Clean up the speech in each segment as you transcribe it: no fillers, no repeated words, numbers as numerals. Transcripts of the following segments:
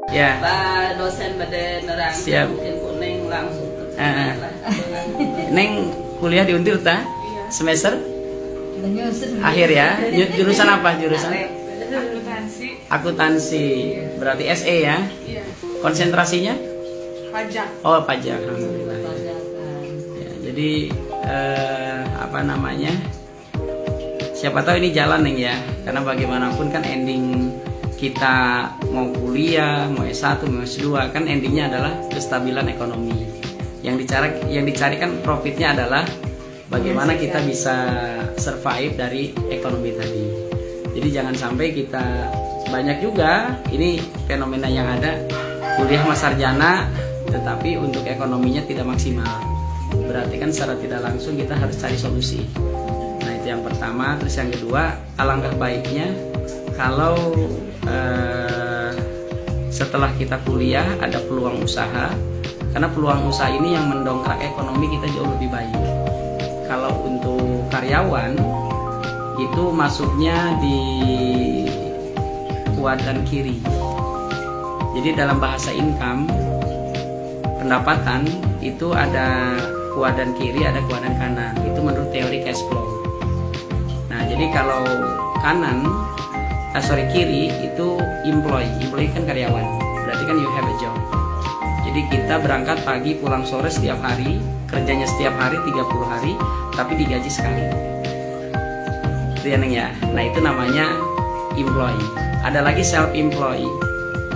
Ya. Pak dosen pada nerang. Siap. Mungkin kuning langsung. Neng kuliah di Untir ta? Iya. Semester? Akhir ya. Jurusan apa jurusan? Akuntansi. Akuntansi. Berarti SE ya? Iya. Konsentrasinya? Pajak. Oh, pajak. Alhamdulillah. Ya, jadi apa namanya? Siapa tahu ini jalan Neng ya. Karena bagaimanapun kan ending kita mau kuliah, mau S1, mau S2 kan endingnya adalah kestabilan ekonomi. Yang dicari kan profitnya adalah bagaimana kita bisa survive dari ekonomi tadi. Jadi jangan sampai kita banyak juga ini fenomena yang ada kuliah mas sarjana tetapi untuk ekonominya tidak maksimal. Berarti kan secara tidak langsung kita harus cari solusi. Nah itu yang pertama. Terus yang kedua, alangkah baiknya kalau setelah kita kuliah ada peluang usaha, karena peluang usaha ini yang mendongkrak ekonomi kita jauh lebih baik. Kalau untuk karyawan itu masuknya di kuadran kiri. Jadi dalam bahasa income pendapatan itu ada kuadran kiri, ada kuadran kanan. Itu menurut teori cash flow. Nah jadi kalau kiri itu employee kan karyawan, berarti kan you have a job. Jadi kita berangkat pagi pulang sore setiap hari, kerjanya setiap hari 30 hari, tapi digaji sekali. Itu ya Neng ya. Nah itu namanya employee. Ada lagi self employee.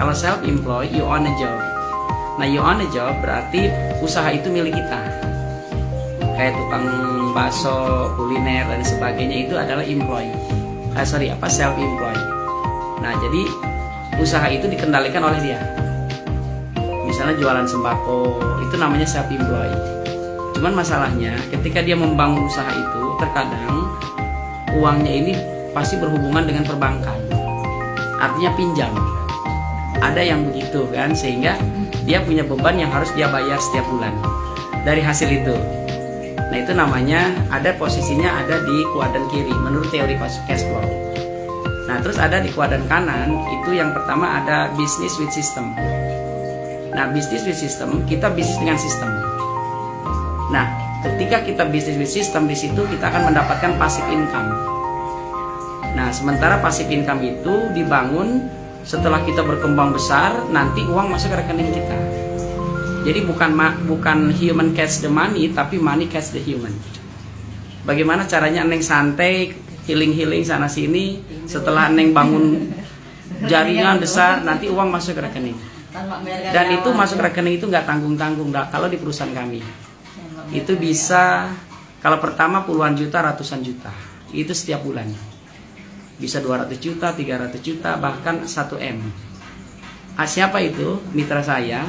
Kalau self employee you own a job. Nah you own a job berarti usaha itu milik kita. Kayak tukang bakso, kuliner dan sebagainya itu adalah employee. Self employed. Nah jadi usaha itu dikendalikan oleh dia. Misalnya jualan sembako itu namanya self employed. Cuman masalahnya ketika dia membangun usaha itu terkadang uangnya ini pasti berhubungan dengan perbankan. Artinya pinjam. Ada yang begitu kan, sehingga dia punya beban yang harus dia bayar setiap bulan dari hasil itu. Nah itu namanya ada posisinya ada di kuadran kiri menurut teori cash flow. Nah terus ada di kuadran kanan itu yang pertama ada business with system. Nah business with system kita bisnis dengan sistem. Nah ketika kita business with system di situ kita akan mendapatkan passive income. Nah sementara passive income itu dibangun setelah kita berkembang besar nanti uang masuk ke rekening kita. Jadi bukan human catch the money, tapi money catch the human. Bagaimana caranya Neng santai, healing sana sini, setelah Neng bangun jaringan besar, nanti uang masuk ke rekening. Dan itu masuk ke rekening itu nggak tanggung-tanggung. Kalau di perusahaan kami, itu bisa kalau pertama puluhan juta, ratusan juta. Itu setiap bulan. Bisa 200 juta, 300 juta, bahkan 1 M. Siapa itu? Mitra saya,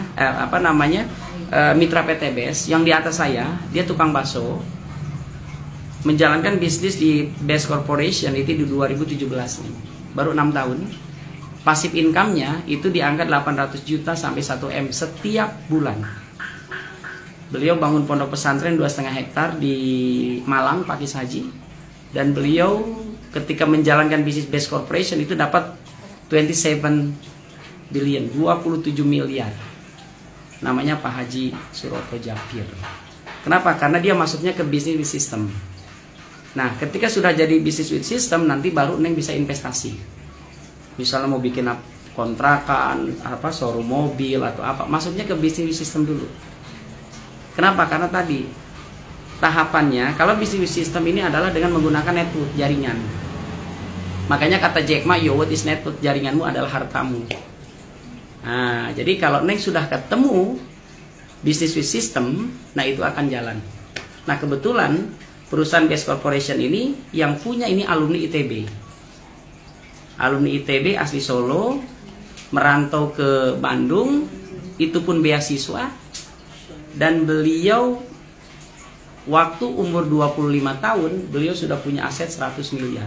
mitra PTBS yang di atas saya, dia tukang bakso, menjalankan bisnis di Best Corporation itu di 2017 nih, baru 6 tahun. Passive income-nya itu diangkat 800 juta sampai 1 M setiap bulan. Beliau bangun pondok pesantren 2,5 hektar di Malang, Pakis Haji, dan beliau ketika menjalankan bisnis Best Corporation itu dapat 27 billion, 27 miliar. Namanya Pak Haji Suroto Japir. Kenapa? Karena dia masuknya ke business with system. Nah, ketika sudah jadi business with system, nanti baru Neng bisa investasi. Misalnya mau bikin kontrakan, showroom mobil atau apa, masuknya ke business with system dulu. Kenapa? Karena tadi tahapannya, kalau business with system ini adalah dengan menggunakan network, jaringan. Makanya kata Jack Ma, your what is network, jaringanmu adalah hartamu. Nah, jadi kalau Neng sudah ketemu business with system, nah itu akan jalan. Nah, kebetulan perusahaan Best Corporation ini yang punya ini alumni ITB. Alumni ITB asli Solo, merantau ke Bandung, itu pun beasiswa. Dan beliau waktu umur 25 tahun, beliau sudah punya aset 100 miliar.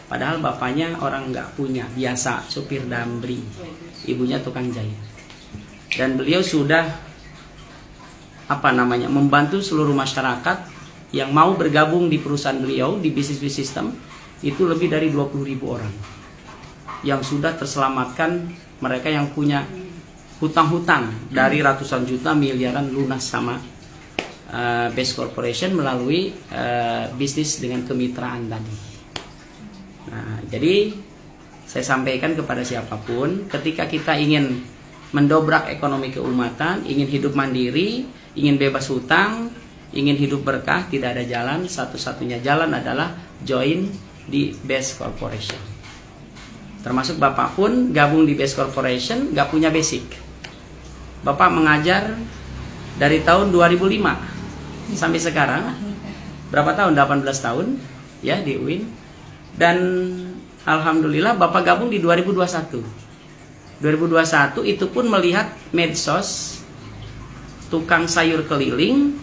Padahal bapaknya orang nggak punya, biasa supir damri. Ibunya tukang jahit. Dan beliau sudah membantu seluruh masyarakat yang mau bergabung di perusahaan beliau di business system itu lebih dari 20.000 orang yang sudah terselamatkan mereka yang punya hutang-hutang dari ratusan juta miliaran lunas sama Best Corporation melalui bisnis dengan kemitraan tadi. Nah, jadi saya sampaikan kepada siapapun, ketika kita ingin mendobrak ekonomi keumatan, ingin hidup mandiri, ingin bebas hutang, ingin hidup berkah, tidak ada jalan. Satu-satunya jalan adalah join di Best Corporation. Termasuk Bapak pun gabung di Best Corporation, gak punya basic. Bapak mengajar dari tahun 2005 sampai sekarang. Berapa tahun? 18 tahun ya di UIN. Dan alhamdulillah Bapak gabung di 2021. 2021 itu pun melihat medsos tukang sayur keliling,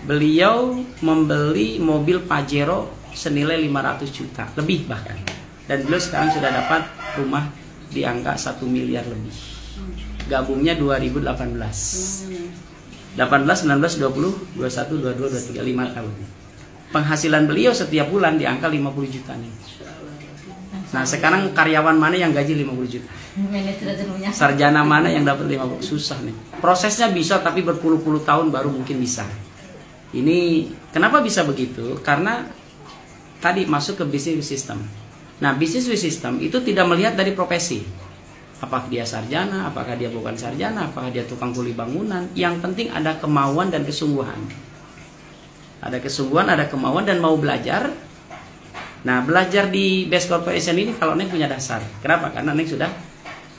beliau membeli mobil Pajero senilai 500 juta lebih bahkan. Dan beliau sekarang sudah dapat rumah di angka 1 miliar lebih. Gabungnya 2018. 18, 19, 20, 21, 22, 23, 5 tahun. Penghasilan beliau setiap bulan di angka 50 juta nih. Nah, sekarang karyawan mana yang gaji 50 juta? Sarjana mana yang dapat 50? Susah nih. Prosesnya bisa tapi berpuluh-puluh tahun baru mungkin bisa. Ini kenapa bisa begitu? Karena tadi masuk ke business system. Nah, business system itu tidak melihat dari profesi. Apakah dia sarjana, apakah dia bukan sarjana, apakah dia tukang kuli bangunan. Yang penting ada kemauan dan kesungguhan. Ada kesungguhan, ada kemauan dan mau belajar. Nah, belajar di Best Corporation ini kalau Neng punya dasar. Kenapa? Karena Neng sudah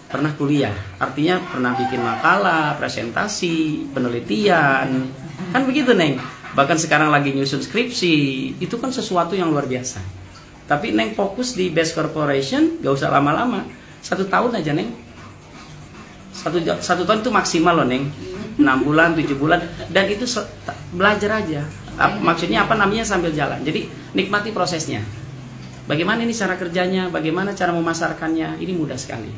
pernah kuliah. Artinya pernah bikin makalah, presentasi, penelitian. Kan begitu Neng. Bahkan sekarang lagi nyusun skripsi. Itu kan sesuatu yang luar biasa. Tapi Neng fokus di Best Corporation, gak usah lama-lama. 1 tahun aja Neng. Satu tahun itu maksimal loh Neng. 6 bulan, 7 bulan. Dan itu belajar aja. Maksudnya apa namanya sambil jalan. Jadi nikmati prosesnya. Bagaimana ini cara kerjanya, bagaimana cara memasarkannya, ini mudah sekali.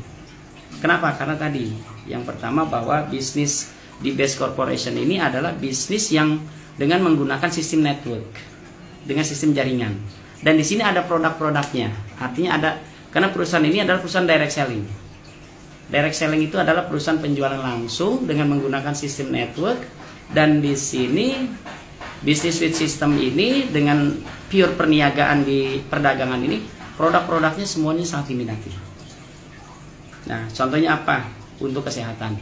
Kenapa? Karena tadi yang pertama bahwa bisnis di Best Corporation ini adalah bisnis yang dengan menggunakan sistem network, dengan sistem jaringan. Dan di sini ada produk-produknya. Artinya ada, karena perusahaan ini adalah perusahaan direct selling. Direct selling itu adalah perusahaan penjualan langsung dengan menggunakan sistem network. Dan di sini Business with System ini dengan pure perniagaan di perdagangan ini, produk-produknya semuanya sangat diminati. Nah, contohnya apa? Untuk kesehatan.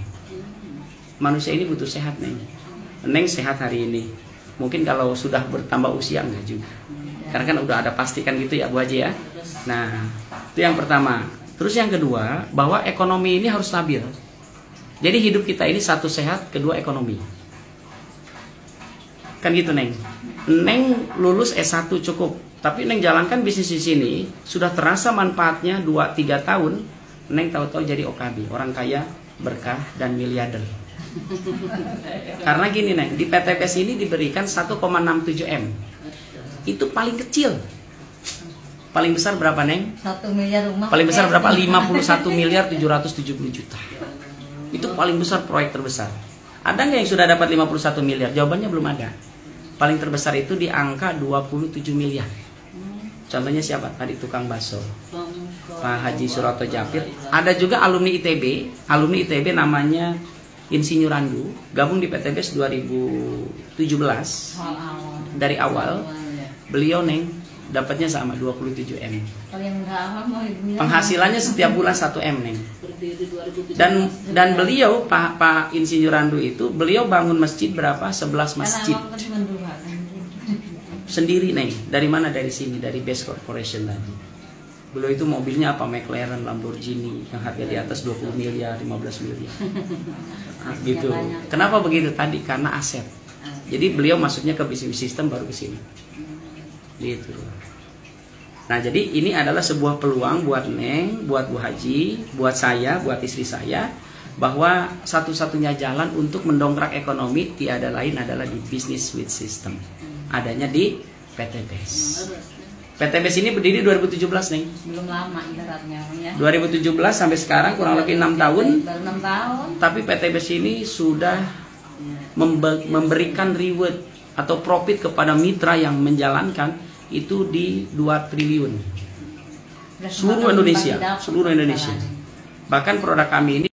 Manusia ini butuh sehat, Neng. Neng sehat hari ini. Mungkin kalau sudah bertambah usia enggak juga. Karena kan udah ada pastikan gitu ya Bu Haji ya. Nah, itu yang pertama. Terus yang kedua, bahwa ekonomi ini harus stabil. Jadi hidup kita ini satu sehat, kedua ekonomi. Kan gitu Neng. Neng lulus S1 cukup, tapi Neng jalankan bisnis di sini sudah terasa manfaatnya 2-3 tahun. Neng tahu-tahu jadi OKB, orang kaya, berkah dan miliarder. Karena gini Neng, di PTBS ini diberikan 1,67 M. Itu paling kecil. Paling besar berapa Neng? 1 miliar rumah. Paling besar berapa? 51 miliar 770 juta. Itu paling besar, proyek terbesar. Ada nggak yang sudah dapat 51 miliar? Jawabannya belum ada. Paling terbesar itu di angka 27 miliar. Contohnya siapa? Tadi tukang bakso, Pak Haji Suroto Japir. Ada juga alumni ITB. Alumni ITB namanya Insinyur Randu. Gabung di PTBS 2017. Dari awal. Beliau Neng dapatnya sama 27 M. Penghasilannya setiap bulan 1 M Neng. Dan beliau Pak Insinyur Randu itu beliau bangun masjid berapa? 11 masjid. Sendiri Neng. Dari mana? Dari sini, dari Best Corporation tadi. Beliau itu mobilnya apa? McLaren, Lamborghini yang harga di atas 20 miliar, 15 miliar. Gitu. Kenapa begitu tadi? Karena aset. Jadi beliau masuknya ke bisnis sistem baru ke sini. Gitu. Nah, jadi ini adalah sebuah peluang buat Neng, buat Bu Haji, buat saya, buat istri saya, bahwa satu-satunya jalan untuk mendongkrak ekonomi tiada lain adalah di Business with System. Adanya di PTBS. PTBS ini berdiri 2017 Neng. Belum lama ibaratnya ya. 2017 sampai sekarang kurang lebih 6 tahun. Baru 6 tahun. Tapi PTBS ini sudah memberikan reward atau profit kepada mitra yang menjalankan itu di 2 triliun. Seluruh Indonesia. Bahkan produk kami ini